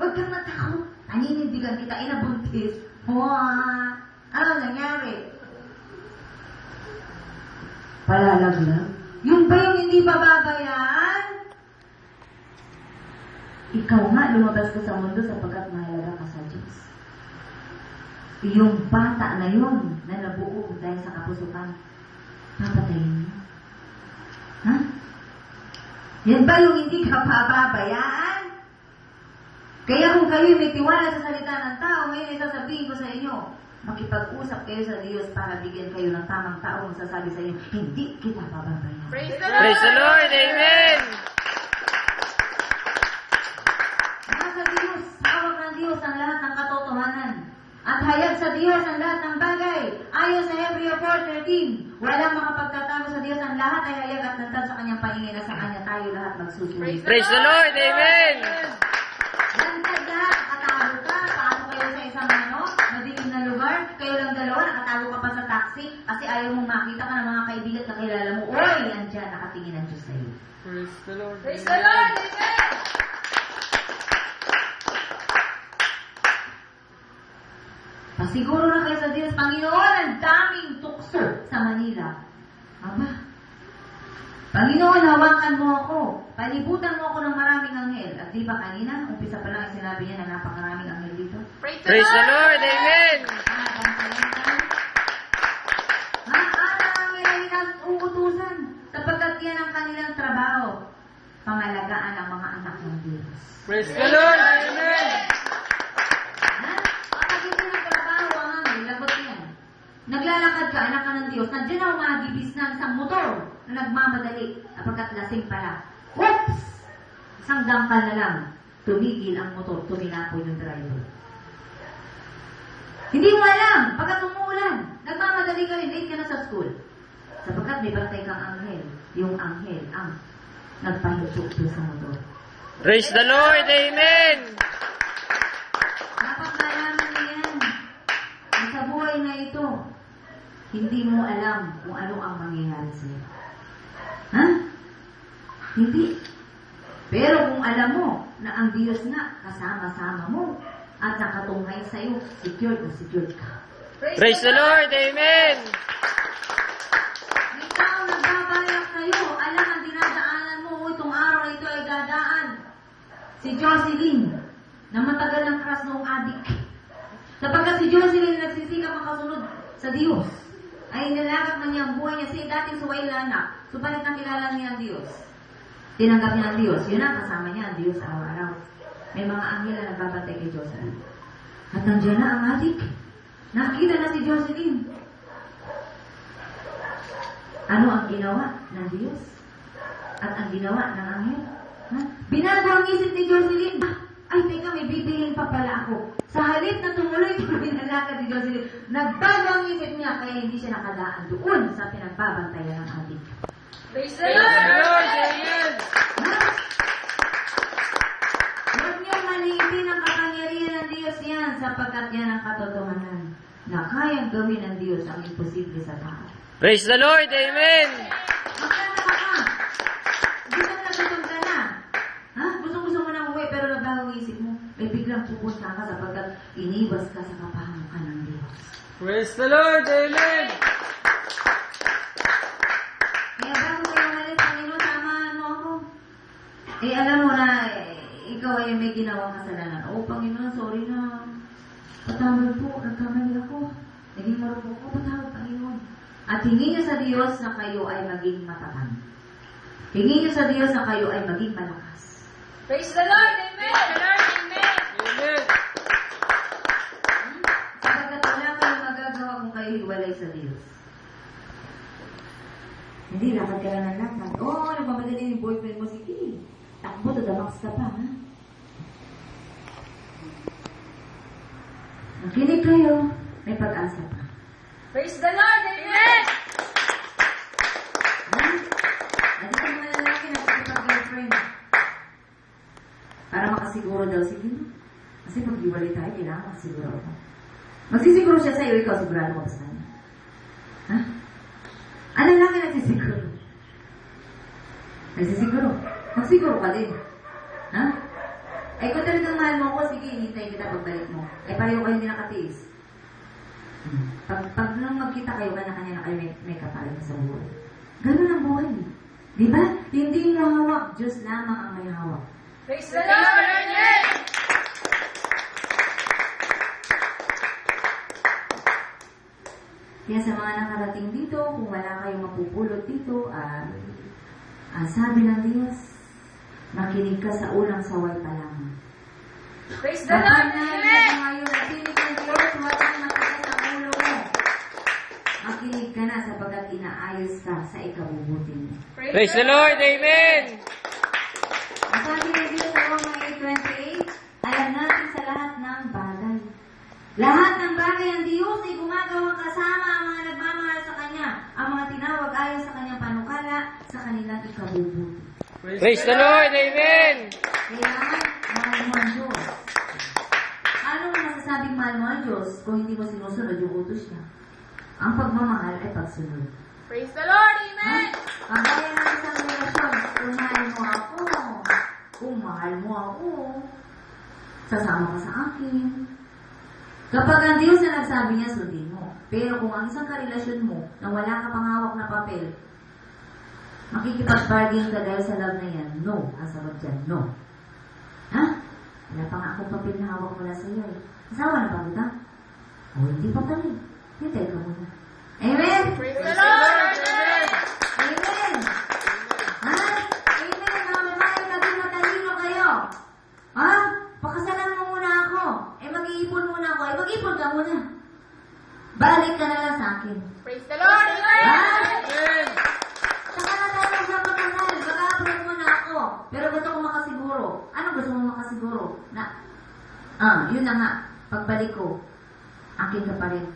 huwag kang matakot. Paninindigan kita, inabuntis. Ano nangyari? Palalaglag. Yung ba yung hindi bababayaan? Ikaw nga, lumabas ka sa mundo sapagkat mahalaga ka sa Diyos. Yung bata na yun, na nabuo dahil sa kapusukan, papatayin mo. Ha? Yan ba yung hindi ka pababayaan? Kaya kung kayo may tiwala sa salita ng tao, ngayon ay sasabihin ko sa inyo, makipag-usap kayo sa Diyos para bigyan kayo ng tamang tao magsasabi sa inyo, hindi kita pababayaan. Praise the Lord! Amen! Nasa Diyos, hawak ng Diyos ang lahat ng katotohanan. At hayag sa Diyos ang lahat ng bagay. Ayon sa Hebreo 4:13, walang makapagtatago sa Diyos, ang lahat ay hayag at nantad sa kanyang paningin na sa kanya tayo lahat magsusunod. Praise the Lord! Amen! Nantad lahat, nakatago ka, paano kayo sa isang madilim na lugar, kayo lang dalawa, nakatago ka pa sa taxi, kasi ayaw mong makita ka ng mga kaibigan na kilala mo, oy, andyan, nakatingin ang Diyos sa iyo. Praise the Lord! Praise the Lord! Amen! Pasiguro na kayo sa Diyos, Panginoon, ang daming tukso sa Manila. Aba, Panginoon, hawakan mo ako. Palibutan mo ako ng maraming anghel. At di ba kanina, umpisa pa lang sinabi niya na napakaraming anghel dito? Praise the Lord! Amen! Ang anghel ay uutusan sapagkat yan ang kanilang trabaho. Pangalagaan ang mga anak ng Diyos. Praise the Lord! Amen! Naglalakad ka, anak ka ng Diyos, nandiyan na umagibis ng isang motor na nagmamadali, apagkat lasing pala. Oops! Isang dangkal na lang, tumigil ang motor, tuminapo yung driver. Hindi mo alam, pagkat umuulan, nagmamadali ka rin, late ka na sa school. Sapagkat may bantay kang anghel, yung anghel ang nagpahinsok sa motor. Praise the Lord! Amen! Dapat malaman mo yan. Sa buhay na ito, hindi mo alam kung ano ang mangyayari sa'yo. Ha? Hindi. Pero kung alam mo na ang Diyos na kasama-sama mo at nakatunghay sa'yo, secured na secured ka. Praise the Lord! Amen! May tao nagbabalak sa'yo, alam ang dinadaanan mo, itong araw na ito ay dadaan. Si Jocelyn, na matagal ng crush noong adik. Sapagkat si Jocelyn nagsisikap makasunod sa Diyos, ay nilakap man niya ang buhay niya si dating suwailana, subalit nakilala niya ang Diyos. Tinanggap niya ang Diyos. Yun ang kasama niya ang Diyos araw-araw. May mga anghel na nagbabantay kay Jocelyn. At nandiyan na ang adik. Nakita na si Jocelyn. Ano ang ginawa ng Diyos? At ang ginawa ng anghel? Ha? Binago ang isip ni Jocelyn. Ay, teka, may bibilin pa pala ako. Sa halip na tumuloy-tuloy na lakad ni Jocelyn, nagbago ang isip niya, kaya hindi siya nakadaan doon sa pinagbabantayan ng adik. Praise the Lord! Amen! Huwag niyo maliitin ang kapangyarihan ng Diyos yan, sapagkat yan ang katotohanan na kayang gawin ng Diyos ang imposible sa tao. Praise the Lord! Amen! Magkano ka? Gutom ka na. Ha? Gusto mo nang uwi, pero nagbago ang isip mo. May biglang pupunta ka sapagkat iniwas ka sa kapahamukan ng Diyos. Praise the Lord! Amen! Kaya bago kayo umalis, Panginoon, samahan mo ako. Alam mo na, ikaw ay may ginawang kasalanan. Panginoon, sorry na. Patawad po, nagkamali ako. Naging marupok ko, patawad, Panginoon. At hingin niyo sa Diyos na kayo ay maging matatag. Hingin niyo sa Diyos na kayo ay maging malakas. Praise the Lord! Amen! Praise the Lord! Amen! Amen! Sapagkat wala kayong magagawa kung kayo hiwalay sa Diyos. Hindi, lakad ka lang ng lakad. Nagmamadali yung boyfriend mo, sige. Takbo, tadamax ka pa, ha? Makinig kayo, may pag-asa pa. Praise the Lord! Amen! At ito mga lalaki na pag-girlfriend. Para makasiguro daw, sige. Kasi pag hiwalay tayo, kailangan makasiguro ako. Magsisiguro siya sa'yo, ikaw sigurado mo pa sa kanya. Ha? Ano lang ka nagsisiguro? Nagsisiguro. Magsiguro ka din. Ha? Ay, kung talagang mahal mo ako, sige, hinihintay kita pagbalik mo. Ay, pareho kayo hindi nakatiis. Pag nung magkita kayo, kanya-kanya na kayo may kapalit sa buhay. Ganun ang buhay. Di ba? Hindi mo hawak, Diyos lamang ang may hawak. Praise the Lord! Amen! Kaya sa mga nakarating dito, kung wala kayong mapupulot dito, sabi ng Diyos, makinig ka sa unang saway pa lamang. Praise the Lord! Amen! Ngayon, nakinig ng Diyos, walang matigas ang ulo mo. Makinig ka na sapagkat inaayos ka sa ikabubuti mo. Praise the Lord. Amen. Ang sabi ng Diyos sa Roma 8:28, alam natin sa lahat ng bagay. Lahat ng bagay ang Diyos ay gumagawa kasama ang mga nagmamahal sa Kanya, ang mga tinawag ayon sa Kanyang panukala sa kanilang ikabubuti. Praise the Lord. Amen. Kailangan mahal mo ang Diyos. Ano mo masasabing mahal mo ang Diyos kung hindi mo sinusunod yung utos niya? Ang pagmamahal ay pagsunod. Praise the Lord! Amen! Kagaya ng isang relasyon, kung mahal mo ako, sasama ka sa akin. Kapag ang Diyos na nagsabi niya, sundin mo. Pero kung ang isang karelasyon mo na wala ka pang hawak na papel, makikipag-bargain ka dahil sa love na yan. No. Ang sagot dyan, no. Ha? Wala pa nga akong papel na hawak mula sa iyo eh. Asawa na ba kita? O, hindi pa pala eh. Hintay ka muna. Amen? Praise the Lord! Amen! Amen! Ha? Amen! Mga naging matalino kayo. Ha? Pakasalan mo muna ako. Mag-iipon muna ako. Mag-iipon ka muna. Balik ka na lang sa akin. Praise the Lord! Amen! Amen. Saka na tayo magpapatagal. Mag-upload mo na ako. Pero gusto ko makasiguro. Ano gusto mo makasiguro? Yun na nga. Pagbalik ko, akin ka pa rin.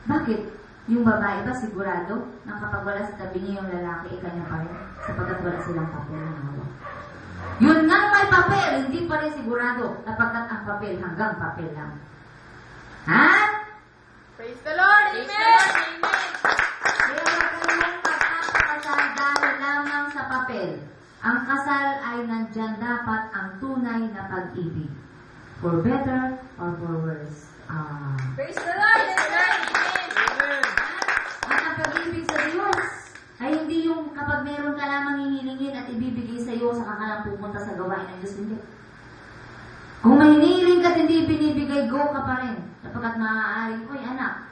Bakit? Yung babae ba sigurado na kapag wala sa tabi niya yung lalaki, kanya pa rin? Sapagkat wala silang papel na hawak. Yun nga may papel, hindi pa rin sigurado. Sapagkat ang papel hanggang papel lang. Ha? Praise the Lord! Amen! Kaya huwag kayong magpapakasal dahil lamang sa papel. Ang kasal ay nandyan dapat ang tunay na pag-ibig. For better or for worse. Praise the Lord! Amen! At ang pag-ibig sa Diyos ay hindi yung kapag meron ka lamang hinihingin at ibibigay sa iyo sa kakalang pupunta sa gawain ng Diyos. Hindi. Kung may hinihiling ka at hindi binibigay, go ka pa rin. Sapagkat maaari, oy anak,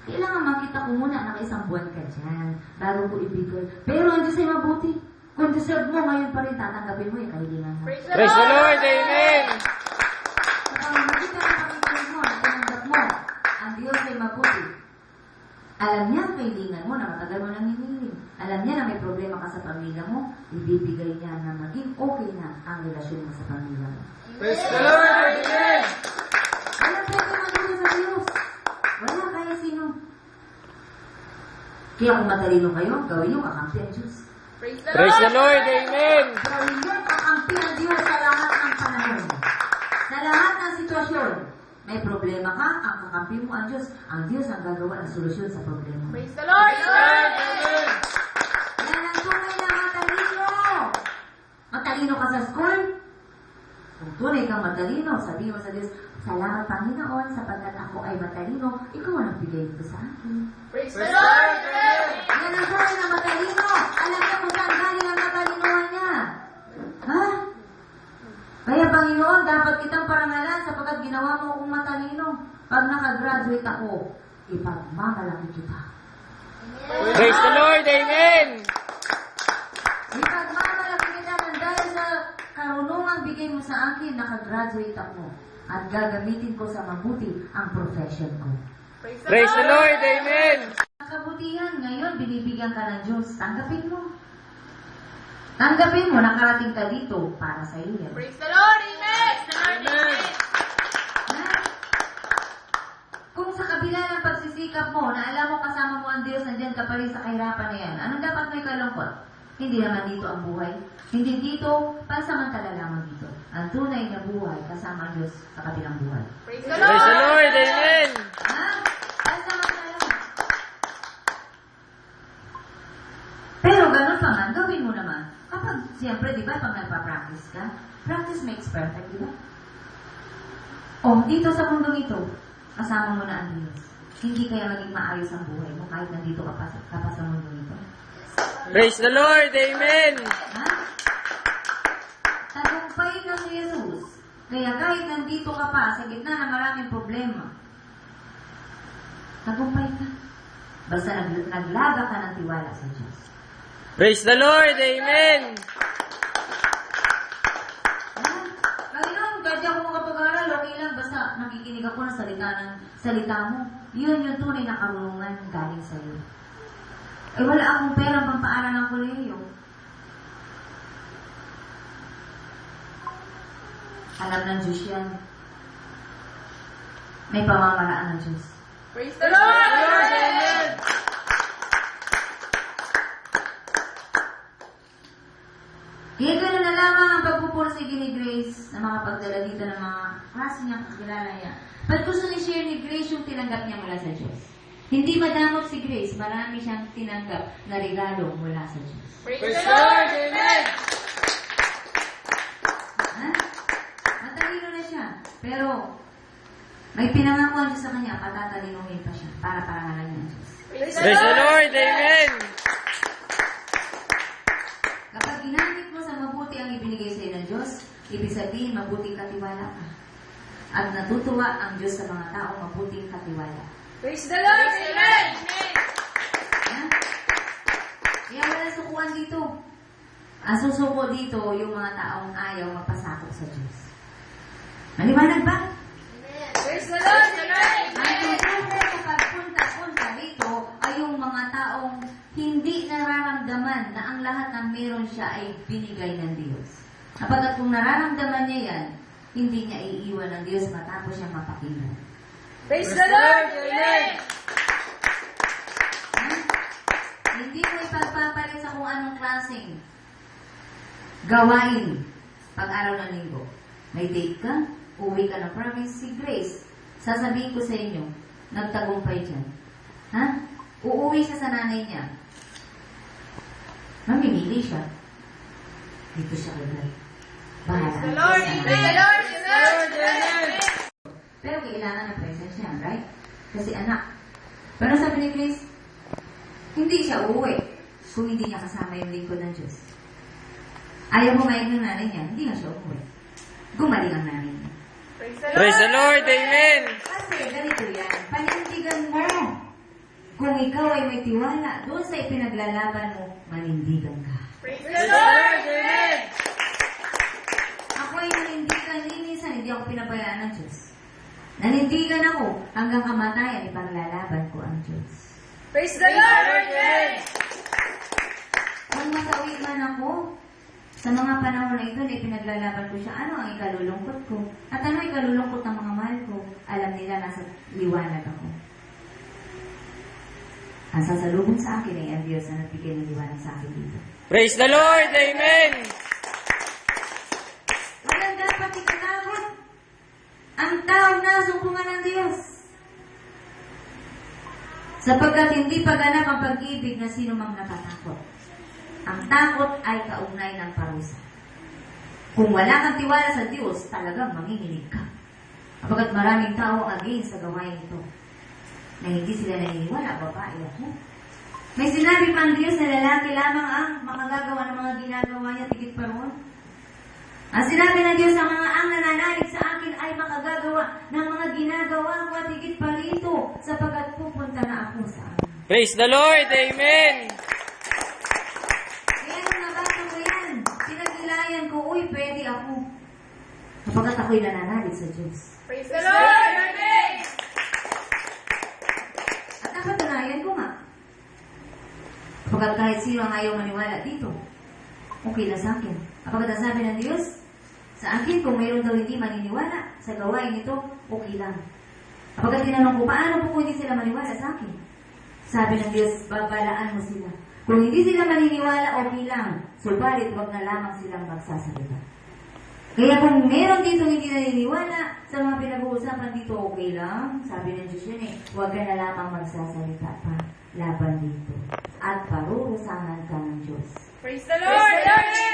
kailangan makita ko muna, naka-isang buwan ka dyan, bago ko ibigay. Pero ang Diyos ay mabuti. Kung deserve mo, ngayon pa rin tatanggapin mo yung kahilingan mo. Praise Praise the Lord. Amen. Kapag makita ang panginoon mo, at tanggap mo, ang Diyos ay mabuti. Alam niya ang kahilingan mo na matagal mo nang hinihiling. Alam niya na may problema ka sa pamilya mo, ibibigay niya na maging okay na ang relasyon mo sa pamilya mo. Praise the Lord. Amen. Alam pwede maging sa Diyos. Wala kaya sino. Kaya kung matalino kayo, gawin niyo kakampi ang Diyos. Praise the Praise the Lord! Lord. Amen. Gawin niyo kakampi ang Diyos sa lahat ng panahon. Sa lahat ng sitwasyon. May problema ka, ang kakampi mo ang Diyos. Ang Diyos ang gagawa ng solusyon sa problema mo. Praise the Lord! Amen! Yan ang tunay na matalino. Matalino ka sa school? Kung tunay kang matalino, sabihin mo sa Diyos, salamat Panginoon, sapagkat ako ay matalino, ikaw ang nagbigay ito sa akin. Praise the Lord! Amen! Yan ang tunay na matalino. Alam niya kung saan galing ang matalinoan niya. Ha? Kaya Panginoon, dapat kitang parangalan sapagkat ginawa mo akong matalino. Pag nakagraduate ako, ipagmamalaki kita. Praise the Lord. Amen. Ipagmamalaki kita nang dahil sa karunungang bigay mo sa akin, nakagraduate ako. At gagamitin ko sa mabuti ang profession ko. Praise the Lord. Amen. Ang kabutihan, ngayon, binibigyan ka ng Diyos. Tanggapin mo. Tanggapin mo, nakarating ka dito para sa iyo. yan. Praise the Lord! Amen! Amen! Ha? Kung sa kabila ng pagsisikap mo, na alam mo kasama mo ang Diyos, nandiyan ka pa rin sa kahirapan na yan, anong dapat may kalungkot? Hindi naman dito ang buhay. Hindi dito, pansamantala lamang dito. Ang tunay na buhay, kasama ang Diyos sa kabilang buhay. Praise the Praise the Lord! Lord. Amen. Ha? Pansamantala. Pero ganun pa man, gawin mo naman. Kapag, siyempre, di ba, pag nagpa-practice ka, practice makes perfect, di ba? Oh, dito sa mundong ito, kasama mo na ang Diyos. Hindi kaya maging maayos ang buhay mo kahit nandito ka pa sa mundong ito. Praise the Lord. Amen. Ha? Tagumpay ka ni Jesus. Kaya kahit nandito ka pa sa gitna ng maraming problema, tagumpay ka. Basta naglaga ka ng tiwala sa Diyos. Praise the Lord. Amen. Panginoon, kahit ako makapag-aral, okay lang. Basta nakikinig ako ng salita mo. Yun yung tunay na karunungan galing sa iyo. Eh wala akong perang pampaaral ng kolehiyo. Alam ng Diyos yan. May pamamaraan ng Diyos. Praise the Lord! Amen. Kaya gano'n na lamang ang pagpupursige ni Grace na mga pagdala dito ng mga klase niya, kakilala niya. Ba't gusto ni share ni Grace yung tinanggap niya mula sa Diyos? Hindi madamot si Grace, marami siyang tinanggap na regalo mula sa Diyos. Praise the Lord! Amen! Ha? Matalino na siya. Pero, may pinangako ang Diyos sa kanya, patatalinuhin pa siya para parangalan niya ang Diyos. Praise Praise the Lord. Amen. Kapag ginamit mo sa mabuti ang ibinigay sa iyo ng Diyos, ibig sabihin mabuting katiwala ka. At natutuwa ang Diyos sa mga tao mabuting katiwala. Praise the Lord! Amen! Ha? Kaya wala sukuan dito. Ang susuko dito yung mga taong ayaw magpasakop sa Diyos. Maliwanag ba? Praise the Lord! Amen! Ang susuko sa pagpunta-punta dito ay yung mga taong hindi nararamdaman na ang lahat ng meron siya ay binigay ng Diyos. Kapag kung nararamdaman niya yan, hindi niya iiwan ng Diyos matapos siya mapakinggan. Praise the Lord! Amen! Ha? Hindi mo ipagpapalit sa kung anong klaseng gawain pag-araw ng linggo. May date ka, uwi ka ng province, si Grace, sasabihin ko sa inyo, nagtagumpay dyan. Ha? Uuwi siya sa nanay niya. Mamimili siya. Dito siya kagay. Bahala. Praise the Lord! Sa Praise nanay. the Lord! Amen! Pero kailangan ng presence niya, right? Kasi anak. Pero sabi ni Grace, hindi siya uuwi kung hindi niya kasama yung lingkod ng Diyos. Ayaw pumayag ng nanay niya, hindi nga siya uuwi. Gumaling ang nanay niya. Praise the Praise the Lord! Lord. Amen. Kasi ganito yan, panindigan mo. Kung ikaw ay may tiwala, doon sa ipinaglalaban mo, manindigan ka. Praise the Lord! Amen! Ako ay nanindigan, minsan hindi ako pinabayaan ng Diyos. Nanindigan ako hanggang kamatayan, ipaglalaban ko ang Diyos. Praise the Lord! Amen! Kung masawi man ako, sa mga panahon na ito, na ipinaglalaban ko siya, ano ang ikalulungkot ko? At ano ang ikalulungkot ng mga mahal ko? Alam nila nasa liwanag ako. Ang sasalubong sa akin ay ang Diyos na nagbigay ng liwanag sa akin dito. Praise the Lord. Amen. Walang dapat ikatakot. Ang tao na sumpungan ng Diyos. Sapagkat hindi paganap ang pag-ibig na sino mang natatakot. Ang takot ay kaugnay ng parusa. Kung wala kang tiwala sa Diyos, talagang manginginig ka. Kapagkat maraming tao ang against sa gawain ito. Na hindi sila naniniwala, babae ako. May sinabi pang Diyos na lalaki lamang ang makagagawa ng mga ginagawa niya, tigit pa roon. Ang sinabi ng Diyos sa mga ang nananalig sa akin ay makagagawa ng mga ginagawa ko at higit pa rito sapagkat pupunta na ako sa akin. Praise the Lord. Amen. Kaya nung nabasa ko yan, pinagnilayan ko, uy, pwede ako. Sapagkat ako'y nananalig sa Diyos. Praise the Lord! Amen! At napatunayan ko nga. Kapag kahit sino ang ayaw maniwala dito, okay na sa akin. Kapag ang sabi ng Diyos, sa akin, kung mayroon daw hindi maniniwala sa gawain ito, okay lang. Kapag tinanong ko, paano po kung hindi sila maniwala sa akin? Sabi ng Diyos, babalaan mo sila. Kung hindi sila maniniwala, okay lang. Subalit, wag na lamang silang magsasalita. Kaya kung meron dito hindi naniniwala sa mga pinag-uusapan dito, okay lang. Sabi ng Diyos yun huwag ka na lamang magsasalita pa laban dito. At parurusahan ka ng Diyos. Praise the Lord! Amen!